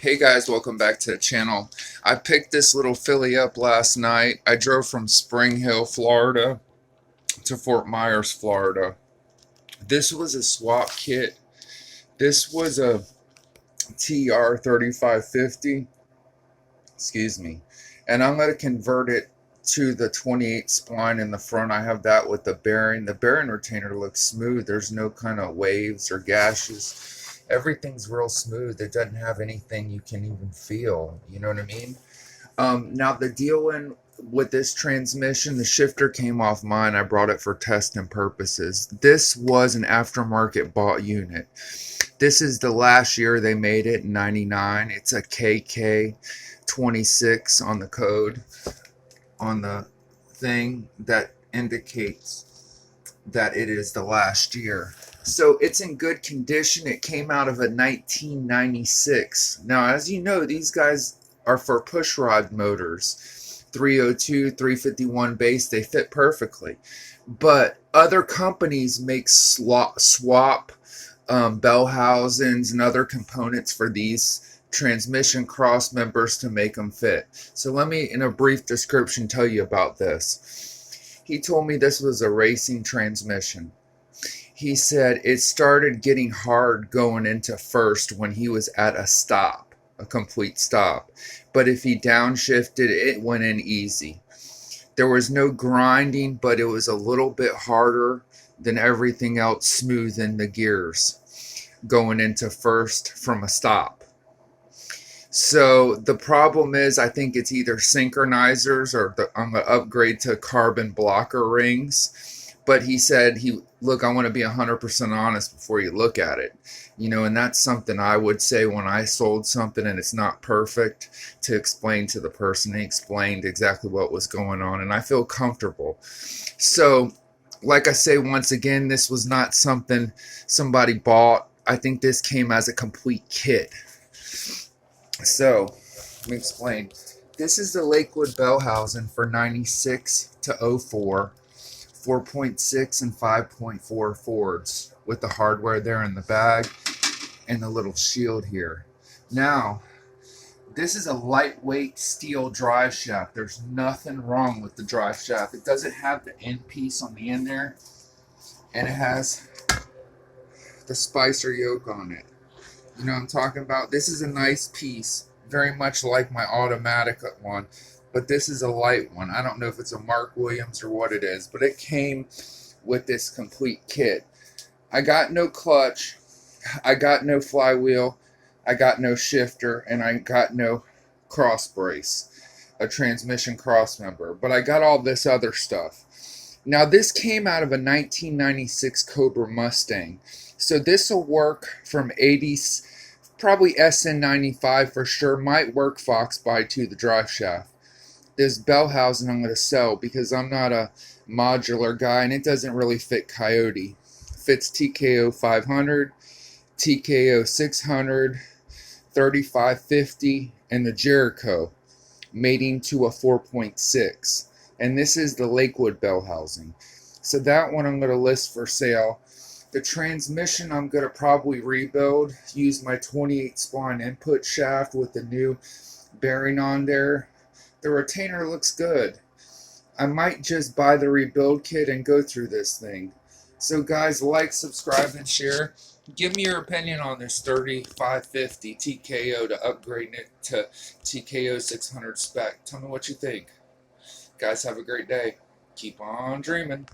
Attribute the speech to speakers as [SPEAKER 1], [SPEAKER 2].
[SPEAKER 1] Hey guys, welcome back to the channel. I picked this little filly up last night. I drove from Spring Hill, Florida to Fort Myers, Florida. This was a swap kit. This was a tr3550, excuse me. And I'm going to convert it to the 28 spline in the front. I have that with the bearing. The bearing retainer looks smooth. There's no kind of waves or gashes. Everything's real smooth. It doesn't have anything you can even feel. You know what I mean? Now the deal with this transmission, the shifter came off mine. I brought it for testing purposes. This was an aftermarket bought unit. This is the last year they made it, 99. It's a KK26 on the code, on the thing that indicates that it is the last year. So it's in good condition. It came out of a 1996. Now, as you know, these guys are for pushrod motors, 302, 351 base. They fit perfectly. But other companies make swap bell housings and other components for these transmission cross members to make them fit. So let me, in a brief description, tell you about this. He told me this was a racing transmission. He said it started getting hard going into first when he was at a stop, a complete stop. But if he downshifted, it went in easy. There was no grinding, but it was a little bit harder than everything else, smoothing the gears going into first from a stop. So the problem is, I think it's either synchronizers or I'm going to upgrade to carbon blocker rings. But he said, look, I want to be 100% honest before you look at it. You know, and that's something I would say when I sold something and it's not perfect, to explain to the person. He explained exactly what was going on, and I feel comfortable. So, like I say, once again, this was not something somebody bought. I think this came as a complete kit. So, let me explain. This is the Lakewood bell housing for 96 to 04. 4.6 and 5.4 Fords with the hardware there in the bag and the little shield here. Now, this is a lightweight steel drive shaft. There's nothing wrong with the drive shaft. It doesn't have the end piece on the end there, and it has the spicer yoke on it. You know what I'm talking about? This is a nice piece, very much like my automatic one. But this is a light one. I don't know if it's a Mark Williams or what it is, but it came with this complete kit. I got no clutch, I got no flywheel, I got no shifter, and I got no cross brace, a transmission cross member. But I got all this other stuff. Now this came out of a 1996 Cobra Mustang. So this will work from 80s, probably SN95 for sure. Might work Fox by 2, the drive shaft. This bell housing I'm going to sell because I'm not a modular guy, and it doesn't really fit Coyote. It fits TKO 500, TKO 600, 3550, and the Jericho, mating to a 4.6. And this is the Lakewood bell housing. So that one I'm going to list for sale. The transmission I'm going to probably rebuild, use my 28 spline input shaft with the new bearing on there. The retainer looks good. I might just buy the rebuild kit and go through this thing. So guys, like, subscribe, and share. Give me your opinion on this 3550 TKO to upgrade it to TKO 600 spec. Tell me what you think. Guys, have a great day. Keep on dreaming.